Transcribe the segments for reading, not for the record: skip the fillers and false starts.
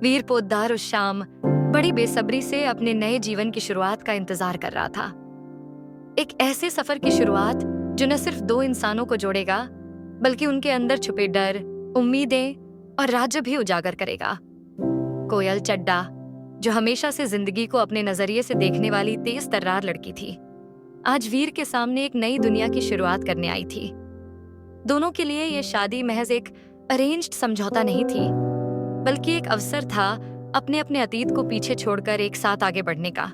वीर पोद्दार उस शाम बड़ी बेसब्री से अपने नए जीवन की शुरुआत का इंतजार कर रहा था। एक ऐसे सफर की शुरुआत जो न सिर्फ दो इंसानों को जोड़ेगा, बल्कि उनके अंदर छुपे डर, उम्मीदें और राज्य भी उजागर करेगा। कोयल चड्डा, जो हमेशा से जिंदगी को अपने नजरिए से देखने वाली तेज तर्रार लड़की थी, आज वीर के सामने एक नई दुनिया की शुरुआत करने आई थी। दोनों के लिए यह शादी महज एक अरेंज्ड समझौता नहीं थी, बल्कि एक अवसर था अपने अपने अतीत को पीछे छोड़कर एक साथ आगे बढ़ने का।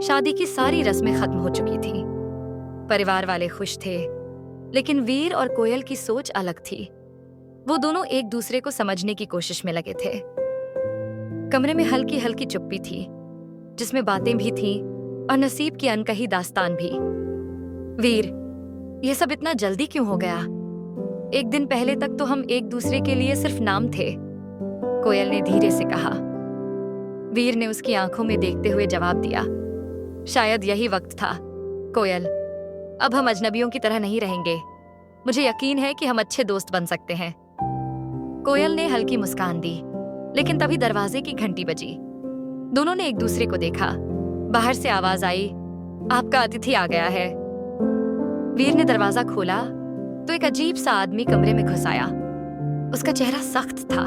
शादी की सारी रस्में खत्म हो चुकी थी। परिवार वाले खुश थे, लेकिन वीर और कोयल की सोच अलग थी। वो दोनों एक दूसरे को समझने की कोशिश में लगे थे। कमरे में हल्की हल्की चुप्पी थी, जिसमें बातें भी थीं और नसीब की अनकही दास्तान भी। वीर, ये सब इतना जल्दी क्यों हो गया? एक दिन पहले तक तो हम एक दूसरे के लिए सिर्फ नाम थे, कोयल ने धीरे से कहा। वीर ने उसकी आंखों में देखते हुए जवाब दिया, शायद यही वक्त था। कोयल, अब हम अजनबियों की तरह नहीं रहेंगे। मुझे यकीन है कि हम अच्छे दोस्त बन सकते हैं। कोयल ने हल्की मुस्कान दी, लेकिन तभी दरवाजे की घंटी बजी। दोनों ने एक दूसरे को देखा। बाहर से आवाज आई, आपका अतिथि आ गया है। वीर ने दरवाजा खोला तो एक अजीब सा आदमी कमरे में घुस आया। उसका चेहरा सख्त था,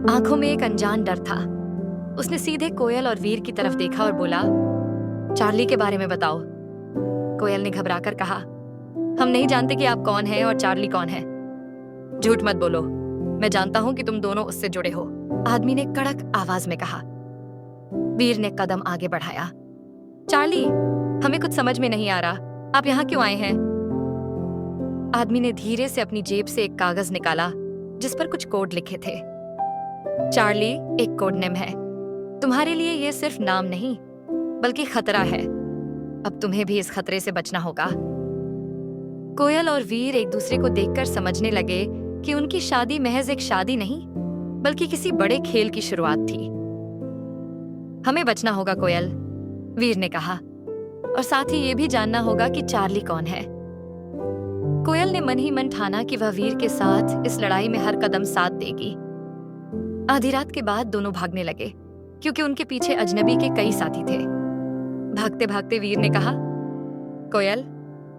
आंखों में एक अनजान डर था। उसने सीधे कोयल और वीर की तरफ देखा और बोला, चार्ली के बारे में बताओ। कोयल ने घबराकर कहा, हम नहीं जानते कि आप कौन हैं और चार्ली कौन है। झूठ मत बोलो, मैं जानता हूं कि तुम दोनों उससे जुड़े हो, आदमी ने कड़क आवाज में कहा। वीर ने कदम आगे बढ़ाया। चार्ली, हमें कुछ समझ में नहीं आ रहा, आप यहाँ क्यों आए हैं? आदमी ने धीरे से अपनी जेब से एक कागज निकाला जिस पर कुछ कोड लिखे थे। चार्ली एक कोड नेम है। तुम्हारे लिए यह सिर्फ नाम नहीं, बल्कि खतरा है। अब तुम्हें भी इस खतरे से बचना होगा। कोयल और वीर एक दूसरे को देखकर समझने लगे कि उनकी शादी महज एक शादी नहीं, बल्कि किसी बड़े खेल की शुरुआत थी। हमें बचना होगा कोयल, वीर ने कहा, और साथ ही ये भी जानना होगा कि चार्ली कौन है। कोयल ने मन ही मन ठाना कि वह वीर के साथ इस लड़ाई में हर कदम साथ देगी। आधी रात के बाद दोनों भागने लगे, क्योंकि उनके पीछे अजनबी के कई साथी थे। भागते भागते वीर ने कहा, कोयल,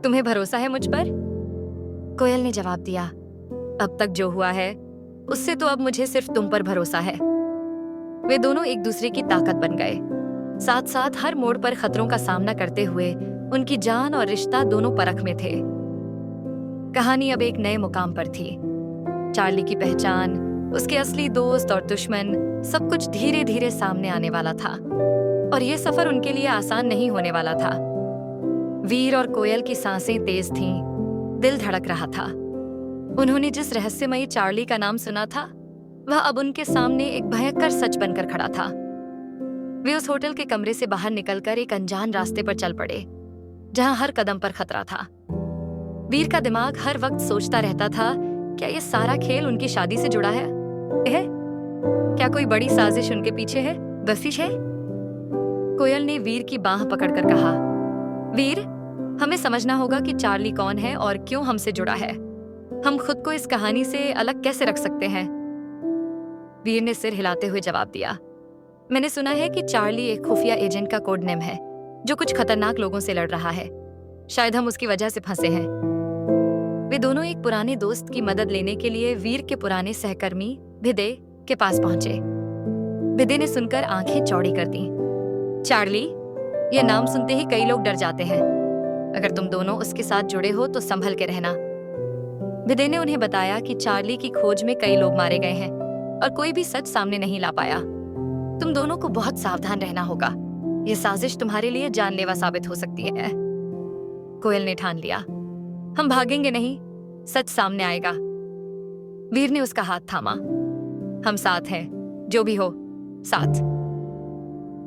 तुम्हें भरोसा है मुझ पर? कोयल ने जवाब दिया, अब तक जो हुआ है उससे तो अब मुझे सिर्फ तुम पर भरोसा है। वे दोनों एक दूसरे की ताकत बन गए। साथ साथ हर मोड़ पर खतरों का सामना करते हुए उनकी जान और रिश्ता दोनों परख में थे। कहानी अब एक नए मुकाम पर थी। चार्ली की पहचान, उसके असली दोस्त और दुश्मन, सब कुछ धीरे धीरे सामने आने वाला था, और ये सफर उनके लिए आसान नहीं होने वाला था। वीर और कोयल की सांसें तेज थीं, दिल धड़क रहा था। उन्होंने जिस रहस्यमयी चार्ली का नाम सुना था, वह अब उनके सामने एक भयंकर सच बनकर खड़ा था। वे उस होटल के कमरे से बाहर निकलकर एक अनजान रास्ते पर चल पड़े, जहां हर कदम पर खतरा था। वीर का दिमाग हर वक्त सोचता रहता था, क्या ये सारा खेल उनकी शादी से जुड़ा है? क्या कोई बड़ी साजिश उनके पीछे है, बसिश है? कोयल ने वीर की बांह पकड़कर कहा, वीर, हमें समझना होगा कि चार्ली कौन है और क्यों हमसे जुड़ा है। हम खुद को इस कहानी से अलग कैसे रख सकते हैं? वीर ने सिर हिलाते हुए जवाब दिया, मैंने सुना है कि चार्ली एक खुफिया एजेंट का कोड नेम है, जो कुछ खतरनाक लोगों से लड़ रहा है। शायद हम उसकी वजह से फंसे हैं। वे दोनों एक पुराने दोस्त की मदद लेने के लिए वीर के पुराने सहकर्मी भिदे के पास पहुंचे। भिदे ने सुनकर आंखें चौड़ी कर दी। चार्ली, यह नाम सुनते ही कई लोग डर जाते हैं। अगर तुम दोनों उसके साथ जुड़े हो तो संभल के रहना। भिदे ने उन्हें बताया कि चार्ली की खोज में कई लोग मारे गए हैं और कोई भी सच सामने नहीं ला पाया। तुम दोनों को बहुत सावधान रहना होगा। यह साजिश तुम्हारे लिए जानलेवा साबित हो सकती है। कोयल ने ठान लिया, हम भागेंगे नहीं, सच सामने आएगा। वीर ने उसका हाथ थामा, हम साथ हैं, जो भी हो, साथ।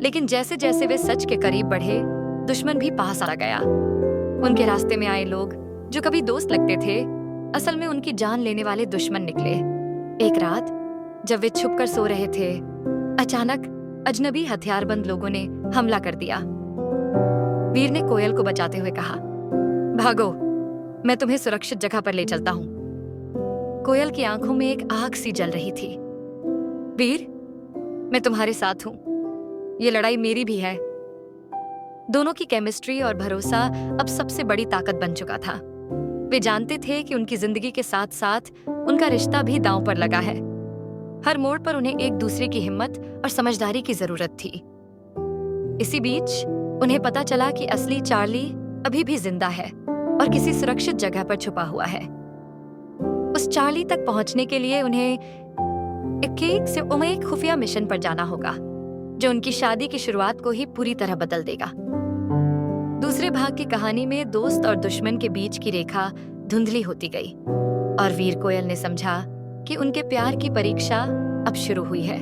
लेकिन जैसे जैसे वे सच के करीब बढ़े, दुश्मन भी पास आ गया। उनके रास्ते में आए लोग, जो कभी दोस्त लगते थे, असल में उनकी जान लेने वाले दुश्मन निकले। एक रात जब वे छुपकर सो रहे थे, अचानक अजनबी हथियारबंद लोगों ने हमला कर दिया। वीर ने कोयल को बचाते हुए कहा, भागो, मैं तुम्हें सुरक्षित जगह पर ले चलता हूं। कोयल की आंखों में एक आग सी जल रही थी। वीर, मैं तुम्हारे साथ हूं, ये लड़ाई मेरी भी है। दोनों की केमिस्ट्री और भरोसा अब सबसे बड़ी ताकत बन चुका था। वे जानते थे कि उनकी जिंदगी के साथ साथ उनका रिश्ता भी दांव पर लगा है। हर मोड़ पर उन्हें एक दूसरे की हिम्मत और समझदारी की जरूरत थी। इसी बीच उन्हें पता चला कि असली चार्ली अभी भी जिंदा है और किसी सुरक्षित जगह पर छुपा हुआ है। उस चार्ली तक पहुंचने के लिए उन्हें एक खुफिया मिशन पर जाना होगा, जो उनकी शादी की शुरुआत को ही पूरी तरह बदल देगा। दूसरे भाग की कहानी में दोस्त और दुश्मन के बीच की रेखा धुंधली होती गई और वीर कोयल ने समझा कि उनके प्यार की परीक्षा अब शुरू हुई है।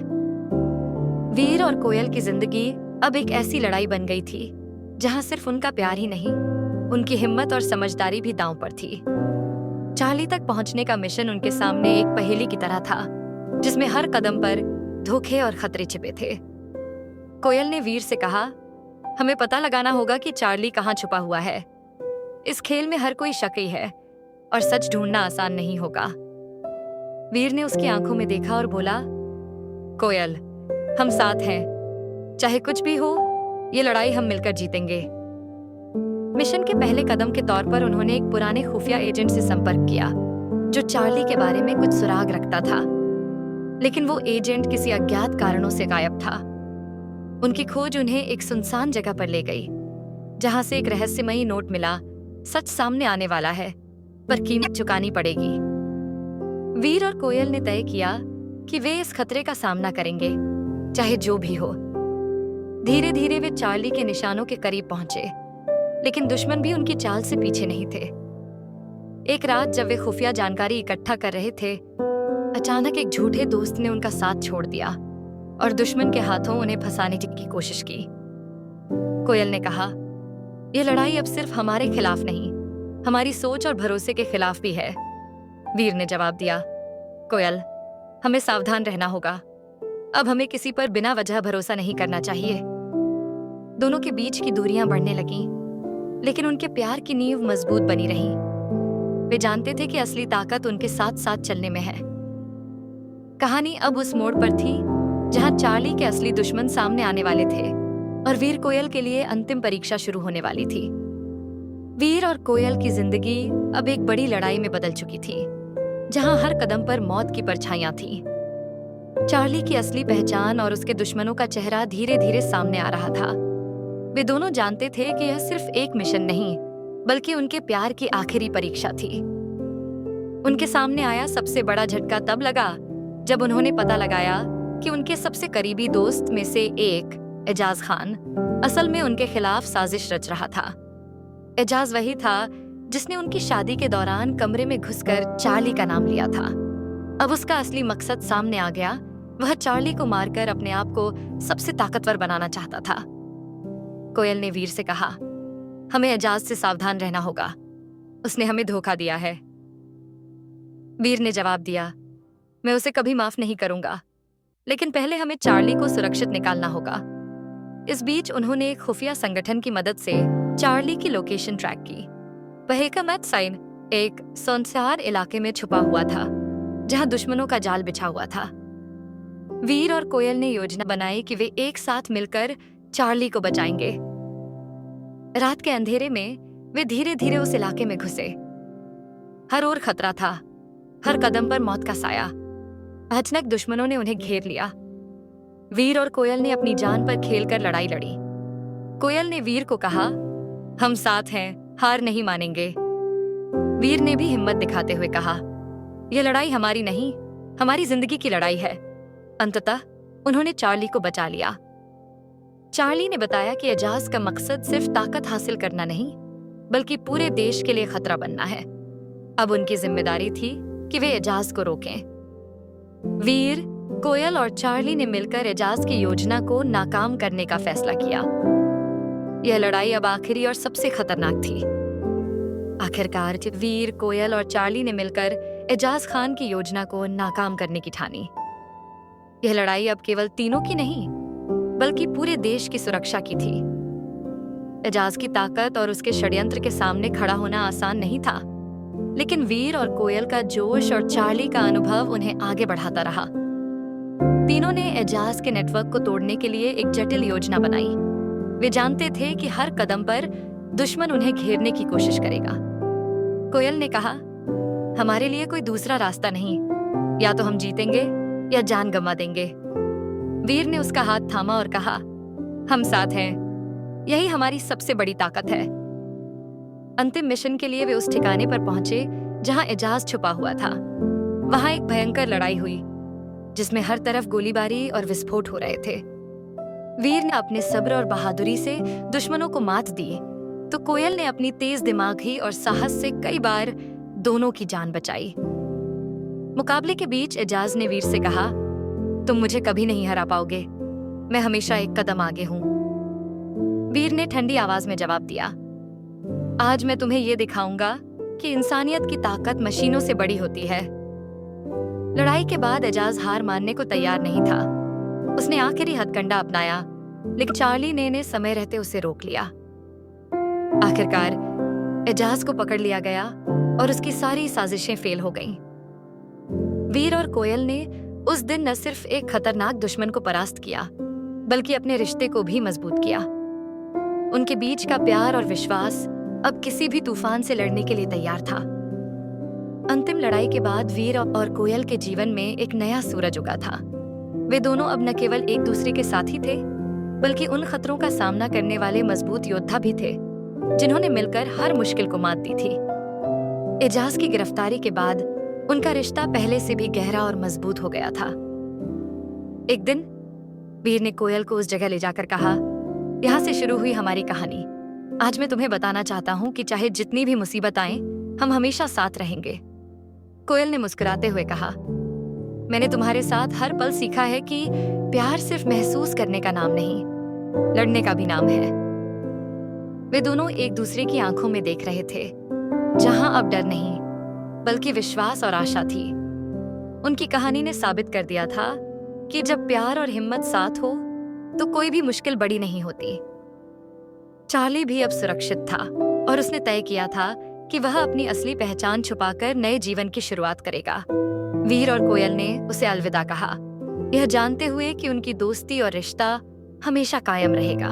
वीर और कोयल की जिंदगी अब एक ऐसी लड़ाई बन गई थी जहां सिर्फ उनका प्यार ही नहीं, उनकी हिम्मत और समझदारी भी दांव पर थी। चार्ली तक पहुंचने का मिशन उनके सामने एक पहेली की तरह था, जिसमें हर कदम पर धोखे और खतरे छिपे थे। कोयल ने वीर से कहा, हमें पता लगाना होगा कि चार्ली कहाँ छुपा हुआ है। इस खेल में हर कोई शकी है और सच ढूंढना आसान नहीं होगा। वीर ने उसकी आंखों में देखा और बोला, कोयल, हम साथ हैं। चाहे कुछ भी हो, ये लड़ाई हम मिलकर जीतेंगे। मिशन के पहले कदम के तौर पर उन्होंने एक पुराने खुफिया एजेंट से संपर्क किया, जो चार्ली के बारे में कुछ सुराग रखता था। लेकिन वो एजेंट किसी अज्ञात कारणों से गायब था। उनकी खोज उन्हें एक सुनसान जगह पर ले गई, जहां से एक रहस्यमयी नोट मिला। सच सामने आने वाला है, पर कीमत चुकानी पड़ेगी। वीर और कोयल ने तय किया कि वे इस खतरे का सामना करेंगे, चाहे जो भी हो। धीरे धीरे वे चार्ली के निशानों के करीब पहुंचे, लेकिन दुश्मन भी उनकी चाल से पीछे नहीं थे। एक रात जब वे खुफिया जानकारी इकट्ठा कर रहे थे, अचानक एक झूठे दोस्त ने उनका साथ छोड़ दिया और दुश्मन के हाथों उन्हें फंसाने की कोशिश की। कोयल ने कहा, यह लड़ाई अब सिर्फ हमारे खिलाफ नहीं, हमारी सोच और भरोसे के खिलाफ भी है। वीर ने जवाब दिया, कोयल, हमें सावधान रहना होगा। अब हमें किसी पर बिना वजह भरोसा नहीं करना चाहिए। दोनों के बीच की दूरियां बढ़ने लगीं, लेकिन उनके प्यार की नींव मजबूत बनी रही। वे जानते थे कि असली ताकत उनके साथ साथ चलने में है। कहानी अब उस मोड़ पर थी जहां चार्ली के असली दुश्मन सामने आने वाले थे और वीर कोयल के लिए अंतिम परीक्षा शुरू होने वाली थी। वीर और कोयल की जिंदगी अब एक बड़ी लड़ाई में बदल चुकी थी, जहां हर कदम पर मौत की परछाइयां थीं। चार्ली की असली पहचान और उसके दुश्मनों का चेहरा धीरे धीरे सामने आ रहा था। वे दोनों जानते थे कि यह सिर्फ एक मिशन नहीं, बल्कि उनके प्यार की आखिरी परीक्षा थी। उनके सामने आया सबसे बड़ा झटका तब लगा जब उन्होंने पता लगाया कि उनके सबसे करीबी दोस्त में से एक, एजाज खान, असल में उनके खिलाफ साजिश रच रहा था। एजाज वही था जिसने उनकी शादी के दौरान कमरे में घुसकर चार्ली का नाम लिया था। अब उसका असली मकसद सामने आ गया। वह चार्ली को मारकर अपने आप को सबसे ताकतवर बनाना चाहता था। कोयल ने वीर से कहा, हमें एजाज से सावधान रहना होगा, उसने हमें धोखा दिया है। वीर ने जवाब दिया, मैं उसे कभी माफ नहीं करूंगा, लेकिन पहले हमें चार्ली को सुरक्षित निकालना होगा। इस बीच उन्होंने एक खुफिया संगठन की मदद से चार्ली की लोकेशन ट्रैक की। वह एक मैथ साइन एक सुनसान इलाके में छुपा हुआ था, जहां दुश्मनों का जाल बिछा हुआ था। वीर और कोयल ने योजना बनाई कि वे एक साथ मिलकर चार्ली को बचाएंगे। रात के अंधेरे में वे धीरे धीरे उस इलाके में घुसे। हर ओर खतरा था, हर कदम पर मौत का साया। अचानक दुश्मनों ने उन्हें घेर लिया। वीर और कोयल ने अपनी जान पर खेलकर लड़ाई लड़ी। कोयल ने वीर को कहा, हम साथ हैं, हार नहीं मानेंगे। वीर ने भी हिम्मत दिखाते हुए कहा, यह लड़ाई हमारी नहीं, हमारी जिंदगी की लड़ाई है। अंततः उन्होंने चार्ली को बचा लिया। चार्ली ने बताया कि एजाज का मकसद सिर्फ ताकत हासिल करना नहीं, बल्कि पूरे देश के लिए खतरा बनना है। अब उनकी जिम्मेदारी थी कि वे एजाज को रोकें। वीर, कोयल और चार्ली ने मिलकर एजाज की योजना को नाकाम करने का फैसला किया। यह लड़ाई अब आखिरी और सबसे खतरनाक थी। आखिरकार वीर, कोयल और चार्ली ने मिलकर एजाज खान की योजना को नाकाम करने की ठानी। यह लड़ाई अब केवल तीनों की नहीं, बल्कि पूरे देश की सुरक्षा की थी। एजाज की ताकत और उसके षड्यंत्र के सामने खड़ा होना आसान नहीं था, लेकिन वीर और कोयल का जोश और चार्ली का अनुभव उन्हें आगे बढ़ाता रहा। तीनों ने एजाज के नेटवर्क को तोड़ने के लिए एक जटिल योजना बनाई। वे जानते थे कि हर कदम पर दुश्मन उन्हें घेरने की कोशिश करेगा। कोयल ने कहा, हमारे लिए कोई दूसरा रास्ता नहीं, या तो हम जीतेंगे या जान गंवा देंगे। वीर ने उसका हाथ थामा और कहा, हम साथ हैं, यही हमारी सबसे बड़ी ताकत है। अंतिम मिशन के लिए वे उस ठिकाने पर पहुंचे जहां एजाज छुपा हुआ था। वहां एक भयंकर लड़ाई हुई जिसमें हर तरफ गोलीबारी और विस्फोट हो रहे थे। वीर ने अपने सब्र और बहादुरी से दुश्मनों को मात दी, तो कोयल ने अपनी तेज दिमागी और साहस से कई बार दोनों की जान बचाई। मुकाबले के बीच एजाज ने वीर से कहा, तुम मुझे कभी नहीं हरा पाओगे, मैं हमेशा एक कदम आगे हूं। वीर ने ठंडी आवाज में जवाब दिया, आज मैं तुम्हें यह दिखाऊंगा कि इंसानियत की ताकत मशीनों से बड़ी होती है। लड़ाई के बाद एजाज हार मानने को तैयार नहीं था। उसने आखिरी हथकंडा अपनाया, लेकिन चार्ली ने समय रहते उसे रोक लिया। आखिरकार एजाज को पकड़ लिया गया और उसकी सारी साजिशें फेल हो गईं। वीर और कोयल ने उस दिन न सिर्फ एक खतरनाक दुश्मन को परास्त किया, बल्कि अपने रिश्ते को भी मजबूत किया। उनके बीच का प्यार और विश्वास अब किसी भी तूफान से लड़ने के लिए तैयार था। अंतिम लड़ाई के बाद वीर और कोयल के जीवन में एक नया सूरज उगा था। वे दोनों अब न केवल एक दूसरे के साथी थे, बल्कि उन खतरों का सामना करने वाले मजबूत योद्धा भी थे, जिन्होंने मिलकर हर मुश्किल को मात दी थी। एजाज की गिरफ्तारी के बाद उनका रिश्ता पहले से भी गहरा और मजबूत हो गया था। एक दिन वीर ने कोयल को उस जगह ले जाकर कहा, यहाँ से शुरू हुई हमारी कहानी। आज मैं तुम्हें बताना चाहता हूँ कि चाहे जितनी भी मुसीबत आए, हम हमेशा साथ रहेंगे। कोयल ने मुस्कुराते हुए कहा, मैंने तुम्हारे साथ हर पल सीखा है कि प्यार सिर्फ महसूस करने का नाम नहीं, लड़ने का भी नाम है। वे दोनों एक दूसरे की आंखों में देख रहे थे, जहां अब डर नहीं, बल्कि विश्वास और आशा थी। उनकी कहानी ने साबित कर दिया था कि जब प्यार और हिम्मत साथ हो, तो कोई भी मुश्किल बड़ी नहीं होती। चार्ली भी अब सुरक्षित था और उसने तय किया था कि वह अपनी असली पहचान छुपाकर नए जीवन की शुरुआत करेगा। वीर और कोयल ने उसे अलविदा कहा, यह जानते हुए कि उनकी दोस्ती और रिश्ता हमेशा कायम रहेगा।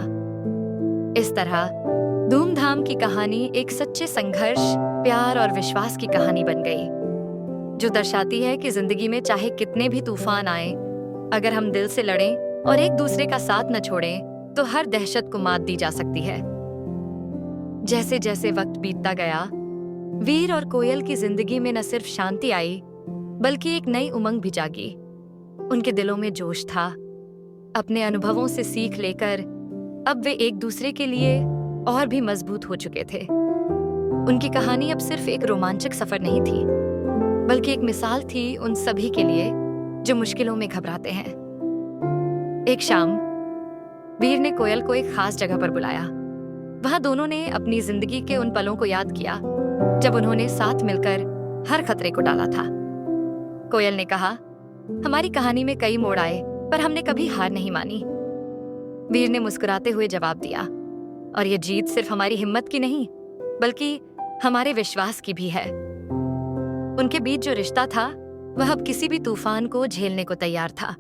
इस तरह धूमधाम की कहानी एक सच्चे संघर्ष, प्यार और विश्वास की कहानी बन गई, जो दर्शाती है कि जिंदगी में चाहे कितने भी तूफान आए, अगर हम दिल से लड़ें और एक दूसरे का साथ न छोड़ें, तो हर दहशत को मात दी जा सकती है। जैसे जैसे वक्त बीतता गया, वीर और कोयल की जिंदगी में न सिर्फ शांति आई, बल्कि एक नई उमंग भी जागी। उनके दिलों में जोश था। अपने अनुभवों से सीख लेकर अब वे एक दूसरे के लिए और भी मजबूत हो चुके थे। उनकी कहानी अब सिर्फ एक रोमांचक सफर नहीं थी, बल्कि एक मिसाल थी उन सभी के लिए जो मुश्किलों में घबराते हैं। एक शाम वीर ने कोयल को एक खास जगह पर बुलाया। वहां दोनों ने अपनी जिंदगी के उन पलों को याद किया जब उन्होंने साथ मिलकर हर खतरे को टाला था। कोयल ने कहा, हमारी कहानी में कई मोड़ आए, पर हमने कभी हार नहीं मानी। वीर ने मुस्कुराते हुए जवाब दिया, और ये जीत सिर्फ हमारी हिम्मत की नहीं, बल्कि हमारे विश्वास की भी है। उनके बीच जो रिश्ता था, वह अब किसी भी तूफान को झेलने को तैयार था।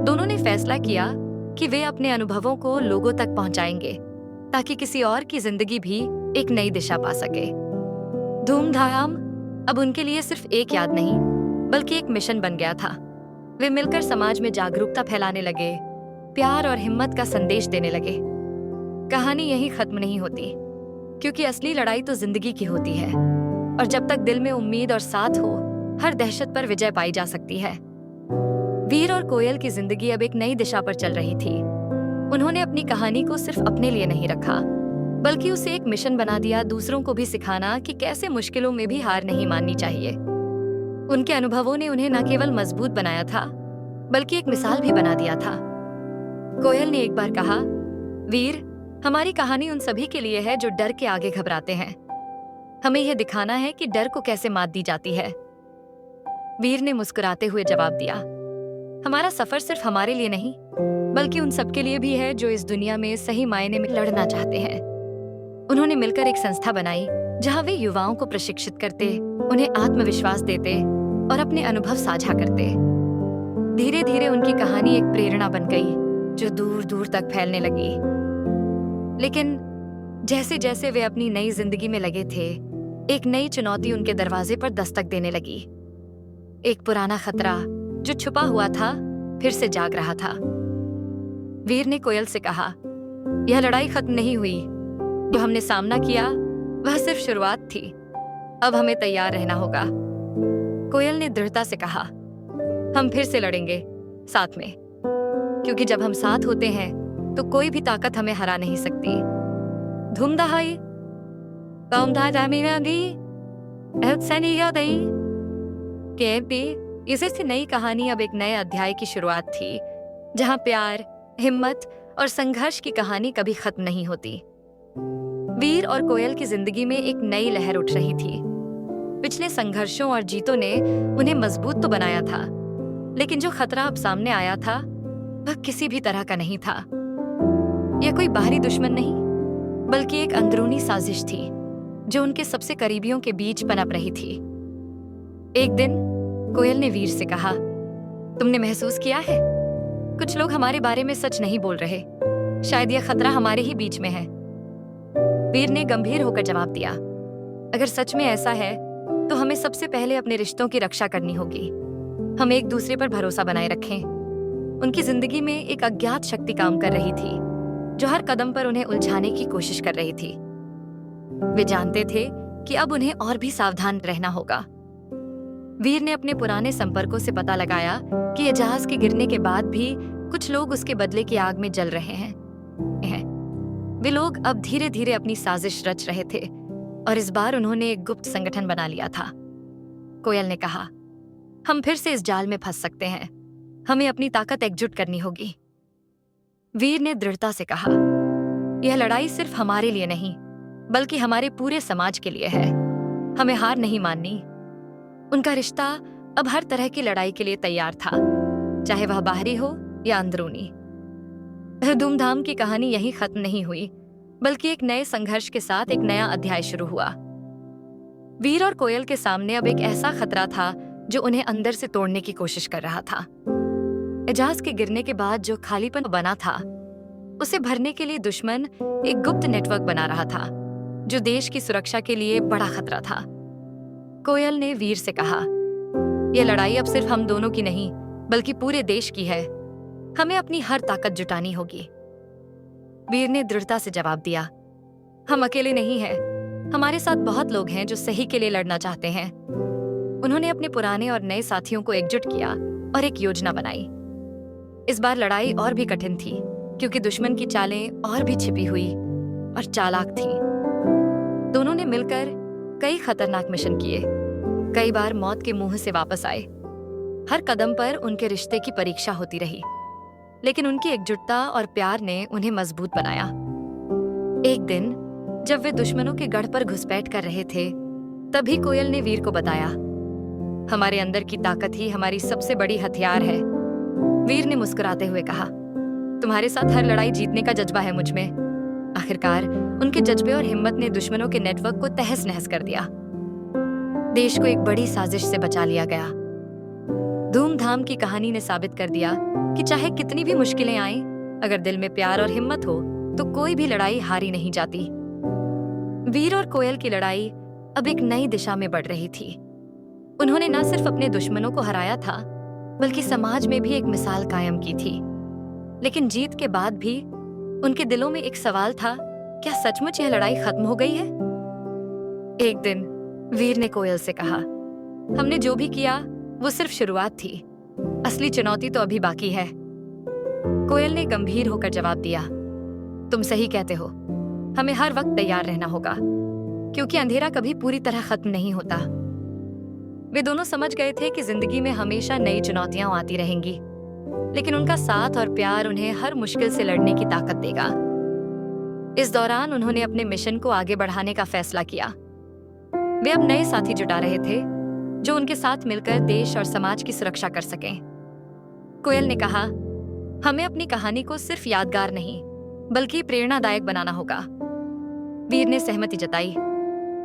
दोनों ने फैसला किया कि वे अपने अनुभवों को लोगों तक पहुंचाएंगे, ताकि किसी और की जिंदगी भी एक नई दिशा पा सके। धूमधाम अब उनके लिए सिर्फ एक याद नहीं, बल्कि एक मिशन बन गया था। वे मिलकर समाज में जागरूकता फैलाने लगे, प्यार और हिम्मत का संदेश देने लगे। कहानी यहीं खत्म नहीं होती, क्योंकि असली लड़ाई तो जिंदगी की होती है, और जब तक दिल में उम्मीद और साथ हो, हर दहशत पर विजय पाई जा सकती है। वीर और कोयल की जिंदगी अब एक नई दिशा पर चल रही थी। उन्होंने अपनी कहानी को सिर्फ अपने लिए नहीं रखा, बल्कि उसे एक मिशन बना दिया, दूसरों को भी सिखाना कि कैसे मुश्किलों में भी हार नहीं माननी चाहिए। उनके अनुभवों ने उन्हें न केवल मजबूत बनाया था, बल्कि एक मिसाल भी बना दिया था। कोयल ने एक बार कहा, वीर, हमारी कहानी उन सभी के लिए है जो डर के आगे घबराते हैं। हमें यह दिखाना है कि डर को कैसे मात दी जाती है। वीर ने मुस्कुराते हुए जवाब दिया, हमारा सफर सिर्फ हमारे लिए नहीं, बल्कि उन सबके लिए भी है जो इस दुनिया में सही मायने में लड़ना चाहते हैं। उन्होंने मिलकर एक संस्था बनाई, जहां वे युवाओं को प्रशिक्षित करते, उन्हें आत्मविश्वास देते और अपने अनुभव साझा करते। धीरे धीरे उनकी कहानी एक प्रेरणा बन गई जो दूर दूर तक फैलने लगी। लेकिन जैसे जैसे वे अपनी नई जिंदगी में लगे थे, एक नई चुनौती उनके दरवाजे पर दस्तक देने लगी। एक पुराना खतरा जो छुपा हुआ था फिर से जाग रहा था। वीर ने कोयल से कहा, यह लड़ाई खत्म नहीं हुई। जो हमने सामना किया वह सिर्फ शुरुआत थी। अब हमें तैयार रहना होगा। कोयल ने दृढ़ता से कहा, हम फिर से लड़ेंगे साथ में, क्योंकि जब हम साथ होते हैं तो कोई भी ताकत हमें हरा नहीं सकती। धूमधाई इसे से नई कहानी अब एक नए अध्याय की शुरुआत थी, जहां प्यार, हिम्मत और संघर्ष की कहानी कभी खत्म नहीं होती। वीर और कोयल की जिंदगी में एक नई लहर उठ रही थी। पिछले संघर्षों और जीतों ने उन्हें मजबूत तो बनाया था, लेकिन जो खतरा अब सामने आया था वह किसी भी तरह का नहीं था। यह कोई बाहरी दुश्मन नहीं, बल्कि एक अंदरूनी साजिश थी जो उनके सबसे करीबियों के बीच पनप रही थी। एक दिन कोयल ने वीर से कहा, तुमने महसूस किया है, कुछ लोग हमारे बारे में सच नहीं बोल रहे। शायद यह खतरा हमारे ही बीच में है। वीर ने गंभीर होकर जवाब दिया, अगर सच में ऐसा है तो हमें सबसे पहले अपने रिश्तों की रक्षा करनी होगी। हम एक दूसरे पर भरोसा बनाए रखें। उनकी जिंदगी में एक अज्ञात शक्ति काम कर रही थी जो हर कदम पर उन्हें उलझाने की कोशिश कर रही थी। वे जानते थे कि अब उन्हें और भी सावधान रहना होगा। वीर ने अपने पुराने संपर्कों से पता लगाया कि ये जहाज के गिरने के बाद भी कुछ लोग उसके बदले की आग में जल रहे हैं। वे लोग अब धीरे धीरे अपनी साजिश रच रहे थे और इस बार उन्होंने एक गुप्त संगठन बना लिया था। कोयल ने कहा, हम फिर से इस जाल में फंस सकते हैं। हमें अपनी ताकत एकजुट करनी होगी। वीर ने दृढ़ता से कहा, यह लड़ाई सिर्फ हमारे लिए नहीं, बल्कि हमारे पूरे समाज के लिए है। हमें हार नहीं माननी। उनका रिश्ता अब हर तरह की लड़ाई के लिए तैयार था, चाहे वह बाहरी हो या अंदरूनी। धूमधाम की कहानी यहीं खत्म नहीं हुई, बल्कि एक नए संघर्ष के साथ एक नया अध्याय शुरू हुआ। वीर और कोयल के सामने अब एक ऐसा खतरा था जो उन्हें अंदर से तोड़ने की कोशिश कर रहा था। जहाज के गिरने के बाद जो खालीपन बना था, उसे भरने के लिए दुश्मन एक गुप्त नेटवर्क बना रहा था जो देश की सुरक्षा के लिए बड़ा खतरा था। कोयल ने वीर से कहा, यह लड़ाई अब सिर्फ हम दोनों की नहीं, बल्कि पूरे देश की है। हमें अपनी हर ताकत जुटानी होगी। वीर ने दृढ़ता से जवाब दिया, हम अकेले नहीं हैं। हमारे साथ बहुत लोग हैं जो सही के लिए लड़ना चाहते हैं। उन्होंने अपने पुराने और नए साथियों को एकजुट किया और एक योजना बनाई। इस बार लड़ाई और भी कठिन थी, क्योंकि दुश्मन की चालें और भी छिपी हुई और चालाक थीं। दोनों ने मिलकर कई खतरनाक मिशन किए, कई बार मौत के मुंह से वापस आए। हर कदम पर उनके रिश्ते की परीक्षा होती रही, लेकिन उनकी एकजुटता और प्यार ने उन्हें मजबूत बनाया। एक दिन जब वे दुश्मनों के गढ़ पर घुसपैठ कर रहे थे, तभी कोयल ने वीर को बताया, हमारे अंदर की ताकत ही हमारी सबसे बड़ी हथियार है। वीर ने मुस्कुराते हुए कहा, तुम्हारे साथ हर लड़ाई जीतने का जज्बा है मुझ में। आखिरकार उनके जज्बे और हिम्मत ने दुश्मनों के नेटवर्क को तहस नहस कर दिया। देश को एक बड़ी साजिश से बचा लिया गया। धूमधाम की कहानी ने साबित कर दिया कि चाहे कितनी भी मुश्किलें आएं, अगर दिल में प्यार और हिम्मत हो तो कोई भी लड़ाई हारी नहीं जाती। वीर और कोयल की लड़ाई अब एक नई दिशा में बढ़ रही थी। उन्होंने न सिर्फ अपने दुश्मनों को हराया था, बल्कि समाज में भी एक मिसाल कायम की थी। लेकिन जीत के बाद भी उनके दिलों में एक सवाल था, क्या सचमुच यह लड़ाई खत्म हो गई है? एक दिन वीर ने कोयल से कहा, हमने जो भी किया वो सिर्फ शुरुआत थी। असली चुनौती तो अभी बाकी है। कोयल ने गंभीर होकर जवाब दिया, तुम सही कहते हो। हमें हर वक्त तैयार रहना होगा, क्योंकि अंधेरा कभी पूरी तरह खत्म नहीं होता। वे दोनों समझ गए थे कि जिंदगी में हमेशा नई चुनौतियां आती रहेंगी, लेकिन उनका साथ और प्यार उन्हें हर मुश्किल से लड़ने की ताकत देगा। इस दौरान उन्होंने अपने मिशन को आगे बढ़ाने का फैसला किया। वे अब नए साथी जुटा रहे थे जो उनके साथ मिलकर देश और समाज की सुरक्षा कर सकें। कोयल ने कहा, हमें अपनी कहानी को सिर्फ यादगार नहीं, बल्कि प्रेरणादायक बनाना होगा। वीर ने सहमति जताई,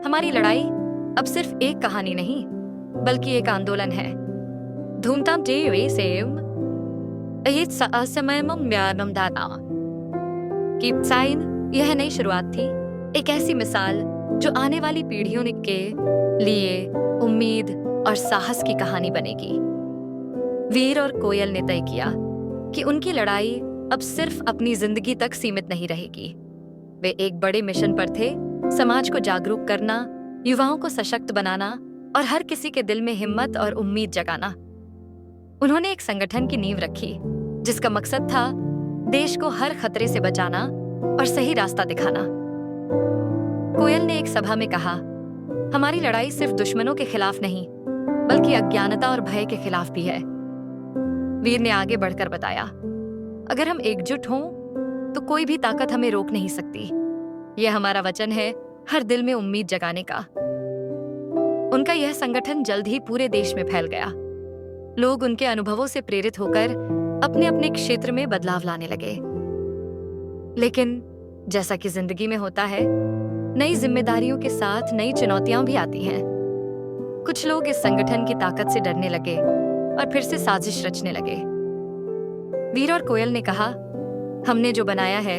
हमारी लड़ाई अब सिर्फ एक कहानी नहीं, बल्कि एक आंदोलन है। धूमधाम Ahit sa असमयम म्यानम दाता की साइन यह नई शुरुआत थी, एक ऐसी मिसाल जो आने वाली पीढ़ियों के लिए उम्मीद और साहस की कहानी बनेगी। वीर और कोयल ने तय किया कि उनकी लड़ाई अब सिर्फ अपनी जिंदगी तक सीमित नहीं रहेगी। वे एक बड़े मिशन पर थे, समाज को जागरूक करना, युवाओं को सशक्त बनाना और हर किसी के दिल में हिम्मत और उम्मीद जगाना। उन्होंने एक संगठन की नींव रखी जिसका मकसद था देश को हर खतरे से बचाना और सही रास्ता दिखाना। कोयल ने एक सभा में कहा, हमारी लड़ाई सिर्फ दुश्मनों के खिलाफ नहीं, बल्कि अज्ञानता और भय के खिलाफ भी है। वीर ने आगे बढ़कर बताया, अगर हम एकजुट हों तो कोई भी ताकत हमें रोक नहीं सकती। यह हमारा वचन है, हर दिल में उम्मीद जगाने का। उनका यह संगठन जल्द ही पूरे देश में फैल गया। लोग उनके अनुभवों से प्रेरित होकर अपने अपने क्षेत्र में बदलाव लाने लगे। लेकिन जैसा कि जिंदगी में होता है, नई जिम्मेदारियों के साथ नई चुनौतियां भी आती हैं। कुछ लोग इस संगठन की ताकत से डरने लगे और फिर से साजिश रचने लगे। वीर और कोयल ने कहा, हमने जो बनाया है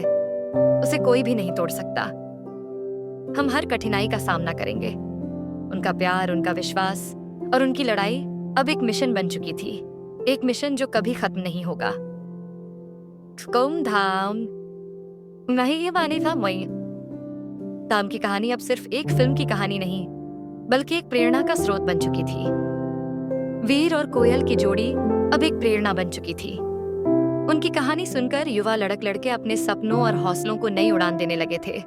उसे कोई भी नहीं तोड़ सकता। हम हर कठिनाई का सामना करेंगे। उनका प्यार, उनका विश्वास और उनकी लड़ाई अब एक मिशन बन चुकी थी, एक मिशन जो कभी खत्म नहीं होगा। धाम नहीं, ये माने था मई धाम की कहानी अब सिर्फ एक फिल्म की कहानी नहीं, बल्कि एक प्रेरणा का स्रोत बन चुकी थी। वीर और कोयल की जोड़ी अब एक प्रेरणा बन चुकी थी। उनकी कहानी सुनकर युवा लड़क लड़के अपने सपनों और हौसलों को नई उड़ान देने लगे थे।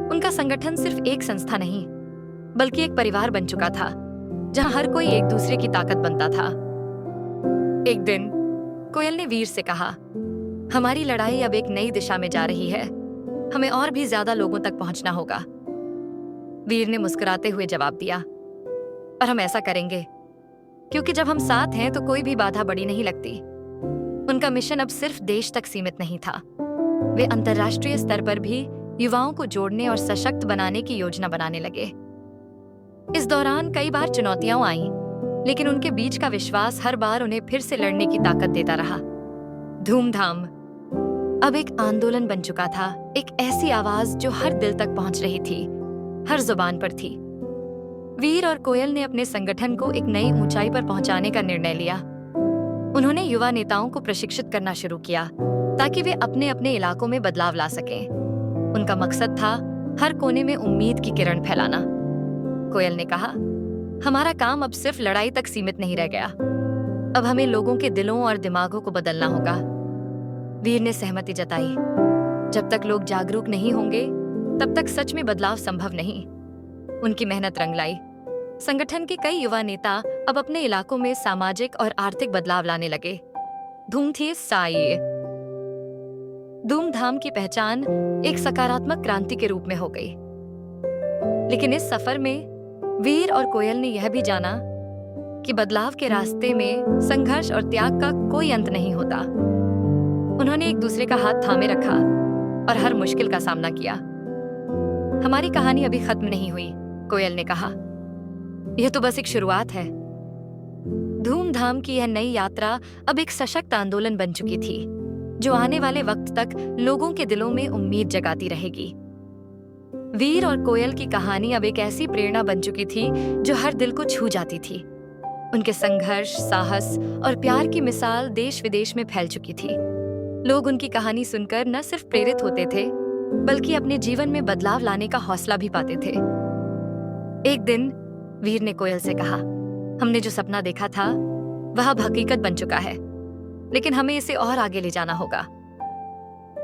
उनका संगठन सिर्फ एक संस्था नहीं, बल्कि एक परिवार बन चुका था, जहां हर कोई एक दूसरे की ताकत बनता था। एक दिन कोयल ने वीर से कहा, हमारी लड़ाई अब एक नई दिशा में जा रही है, हमें और भी ज्यादा लोगों तक पहुंचना होगा। वीर ने मुस्कुराते हुए जवाब दिया, और हम ऐसा करेंगे, क्योंकि जब हम साथ हैं तो कोई भी बाधा बड़ी नहीं लगती। उनका मिशन अब सिर्फ देश तक सीमित नहीं था, वे अंतर्राष्ट्रीय स्तर पर भी युवाओं को जोड़ने और सशक्त बनाने की योजना बनाने लगे। इस दौरान कई बार चुनौतियां आईं, लेकिन उनके बीच का विश्वास हर बार उन्हें फिर से लड़ने की ताकत देता रहा। धूमधाम अब एक आंदोलन बन चुका था, एक ऐसी आवाज जो हर दिल तक पहुंच रही थी, हर जुबान पर थी। वीर और कोयल ने अपने संगठन को एक नई ऊंचाई पर पहुंचाने का निर्णय लिया। उन्होंने युवा नेताओं को प्रशिक्षित करना शुरू किया ताकि वे अपने अपने इलाकों में बदलाव ला सकें। उनका मकसद था हर कोने में उम्मीद की किरण फैलाना। कोयल ने कहा, हमारा काम अब सिर्फ लड़ाई तक सीमित नहीं रह गया, अब हमें लोगों के दिलों और दिमागों को बदलना होगा। वीर ने सहमति जताई, जब तक लोग जागरूक नहीं होंगे तब तक सच में बदलाव संभव नहीं। उनकी मेहनत रंग लाई। संगठन के कई युवा नेता अब अपने इलाकों में सामाजिक और आर्थिक बदलाव लाने लगे। धूमधाम की पहचान एक सकारात्मक क्रांति के रूप में हो गई। लेकिन इस सफर में वीर और कोयल ने यह भी जाना कि बदलाव के रास्ते में संघर्ष और त्याग का कोई अंत नहीं होता। उन्होंने एक दूसरे का हाथ थामे रखा और हर मुश्किल का सामना किया। हमारी कहानी अभी खत्म नहीं हुई, कोयल ने कहा, यह तो बस एक शुरुआत है। धूमधाम की यह नई यात्रा अब एक सशक्त आंदोलन बन चुकी थी, जो आने वाले वक्त तक लोगों के दिलों में उम्मीद जगाती रहेगी। वीर और कोयल की कहानी अब एक ऐसी प्रेरणा बन चुकी थी जो हर दिल को छू जाती थी। उनके संघर्ष, साहस और प्यार की मिसाल देश विदेश में फैल चुकी थी। लोग उनकी कहानी सुनकर न सिर्फ प्रेरित होते थे, बल्कि अपने जीवन में बदलाव लाने का हौसला भी पाते थे। एक दिन वीर ने कोयल से कहा, हमने जो सपना देखा था वह अब हकीकत बन चुका है, लेकिन हमें इसे और आगे ले जाना होगा।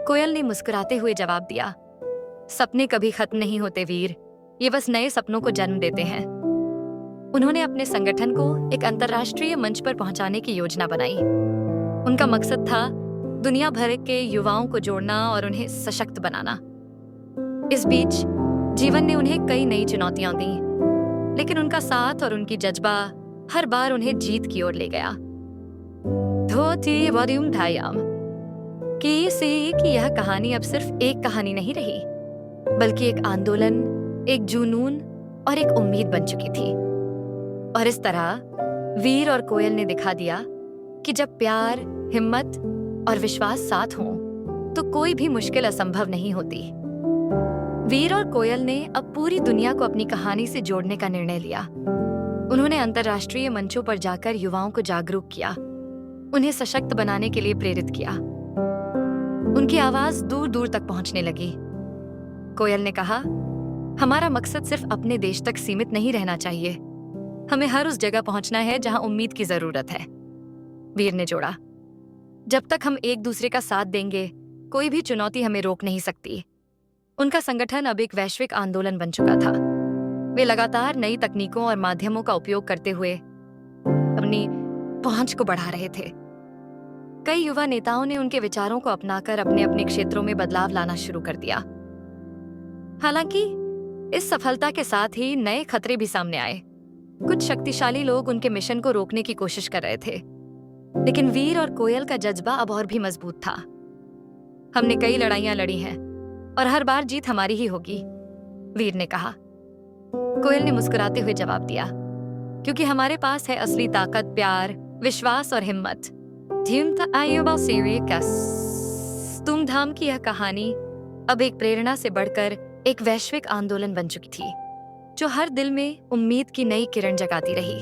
कोयल ने मुस्कुराते हुए जवाब दिया, सपने कभी खत्म नहीं होते वीर, ये बस नए सपनों को जन्म देते हैं। उन्होंने अपने संगठन को एक अंतर्राष्ट्रीय मंच पर पहुंचाने की योजना बनाई। उनका मकसद था दुनिया भर के युवाओं को जोड़ना और उन्हें सशक्त बनाना। इस बीच जीवन ने उन्हें कई नई चुनौतियां दी, लेकिन उनका साथ और उनकी जज्बा हर बार उन्हें जीत की ओर ले गया। कि यह कहानी अब सिर्फ एक कहानी नहीं रही, बल्कि एक आंदोलन, एक जुनून और एक उम्मीद बन चुकी थी। और इस तरह वीर और कोयल ने दिखा दिया कि जब प्यार, हिम्मत और विश्वास साथ हों तो कोई भी मुश्किल असंभव नहीं होती। वीर और कोयल ने अब पूरी दुनिया को अपनी कहानी से जोड़ने का निर्णय लिया। उन्होंने अंतर्राष्ट्रीय मंचों पर जाकर युवाओं को जागरूक किया, उन्हें सशक्त बनाने के लिए प्रेरित किया। उनकी आवाज दूर दूर तक पहुंचने लगी। कोयल ने कहा, हमारा मकसद सिर्फ अपने देश तक सीमित नहीं रहना चाहिए, हमें हर उस जगह पहुंचना है जहां उम्मीद की जरूरत है। वीर ने जोड़ा, जब तक हम एक दूसरे का साथ देंगे कोई भी चुनौती हमें रोक नहीं सकती। उनका संगठन अब एक वैश्विक आंदोलन बन चुका था। वे लगातार नई तकनीकों और माध्यमों का उपयोग करते हुए अपनी पहुंच को बढ़ा रहे थे। कई युवा नेताओं ने उनके विचारों को अपनाकर अपने अपने क्षेत्रों में बदलाव लाना शुरू कर दिया। हालांकि इस सफलता के साथ ही नए खतरे भी सामने आए। कुछ शक्तिशाली लोग उनके मिशन को रोकने की कोशिश कर रहे थे, लेकिन वीर और कोयल का जज्बा अब और भी मजबूत था। हमने कई लड़ाइयां लड़ी हैं और हर बार जीत हमारी ही होगी, वीर ने कहा। कोयल ने मुस्कुराते हुए जवाब दिया, क्योंकि हमारे पास है असली ताकत, प्यार, विश्वास और हिम्मत। धूमधाम की यह कहानी अब एक प्रेरणा से बढ़कर एक वैश्विक आंदोलन बन चुकी थी, जो हर दिल में उम्मीद की नई किरण जगाती रही।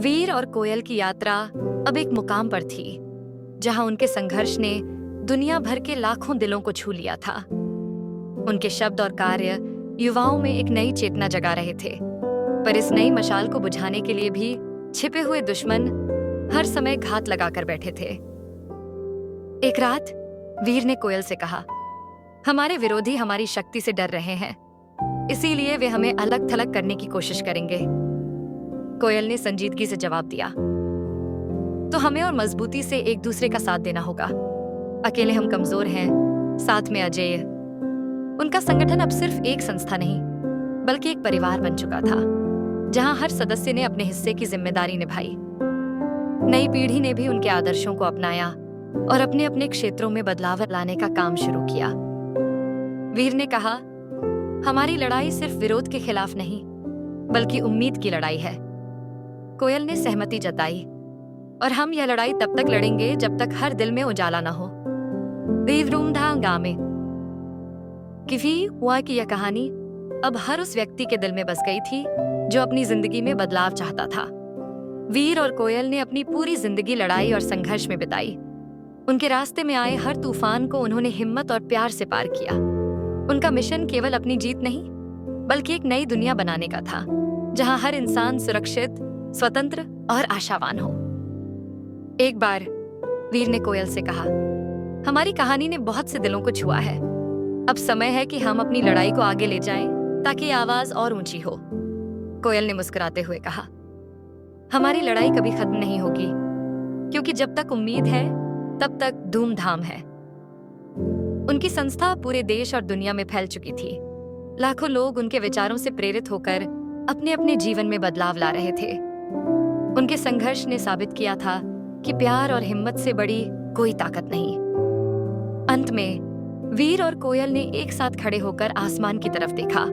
वीर और कोयल की यात्रा अब एक मुकाम पर थी, जहां उनके संघर्ष ने दुनिया भर के लाखों दिलों को छू लिया था। उनके शब्द और कार्य युवाओं में एक नई चेतना जगा रहे थे, पर इस नई मशाल को बुझाने के लिए भी छिपे हुए दुश्मन हर समय घात लगाकर बैठे थे। एक रात वीर ने कोयल से कहा, हमारे विरोधी हमारी शक्ति से डर रहे हैं, इसीलिए वे हमें अलग थलग करने की कोशिश करेंगे। कोयल ने संजीदगी से जवाब दिया, तो हमें और मजबूती से एक दूसरे का साथ देना होगा। अकेले हम कमजोर हैं, साथ में अजेय। उनका संगठन अब सिर्फ एक संस्था नहीं, बल्कि एक परिवार बन चुका था, जहां हर सदस्य ने अपने हिस्से की जिम्मेदारी निभाई। नई पीढ़ी ने भी उनके आदर्शों को अपनाया और अपने अपने क्षेत्रों में बदलाव लाने का काम शुरू किया। वीर ने कहा, हमारी लड़ाई सिर्फ विरोध के खिलाफ नहीं, बल्कि उम्मीद की लड़ाई है। कोयल ने सहमति जताई, और हम यह लड़ाई तब तक लड़ेंगे जब तक हर दिल में उजाला न हो। हुआ कि यह कहानी अब हर उस व्यक्ति के दिल में बस गई थी जो अपनी जिंदगी में बदलाव चाहता था। वीर और कोयल ने अपनी पूरी जिंदगी लड़ाई और संघर्ष में बिताई। उनके रास्ते में आए हर तूफान को उन्होंने हिम्मत और प्यार से पार किया। उनका मिशन केवल अपनी जीत नहीं, बल्कि एक नई दुनिया बनाने का था, जहां हर इंसान सुरक्षित, स्वतंत्र और आशावान हो। एक बार वीर ने कोयल से कहा, हमारी कहानी ने बहुत से दिलों को छुआ है। अब समय है कि हम अपनी लड़ाई को आगे ले जाएं, ताकि आवाज और ऊंची हो। कोयल ने मुस्कुराते हुए कहा, हमारी लड़ाई कभी खत्म नहीं होगी, क्योंकि जब तक उम्मीद है तब तक धूमधाम है। उनकी संस्था पूरे देश और दुनिया में फैल चुकी थी। लाखों लोग उनके विचारों से प्रेरित होकर अपने अपने जीवन में बदलाव ला रहे थे। उनके संघर्ष ने साबित किया था कि प्यार और हिम्मत से बड़ी कोई ताकत नहीं। अंत में वीर और कोयल ने एक साथ खड़े होकर आसमान की तरफ देखा।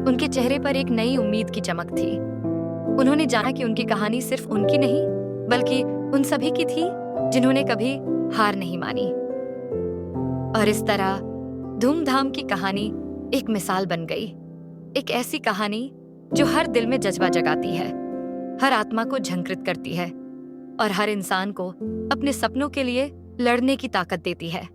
उनके चेहरे पर एक नई उम्मीद की चमक थी। उन्होंने जाना कि उनकी कहानी सिर्फ उनकी नहीं, बल्कि उन सभी की थी जिन्होंने कभी हार नहीं मानी। और इस तरह धूमधाम की कहानी एक मिसाल बन गई, एक ऐसी कहानी जो हर दिल में जज्बा जगाती है, हर आत्मा को झंकृत करती है और हर इंसान को अपने सपनों के लिए लड़ने की ताकत देती है।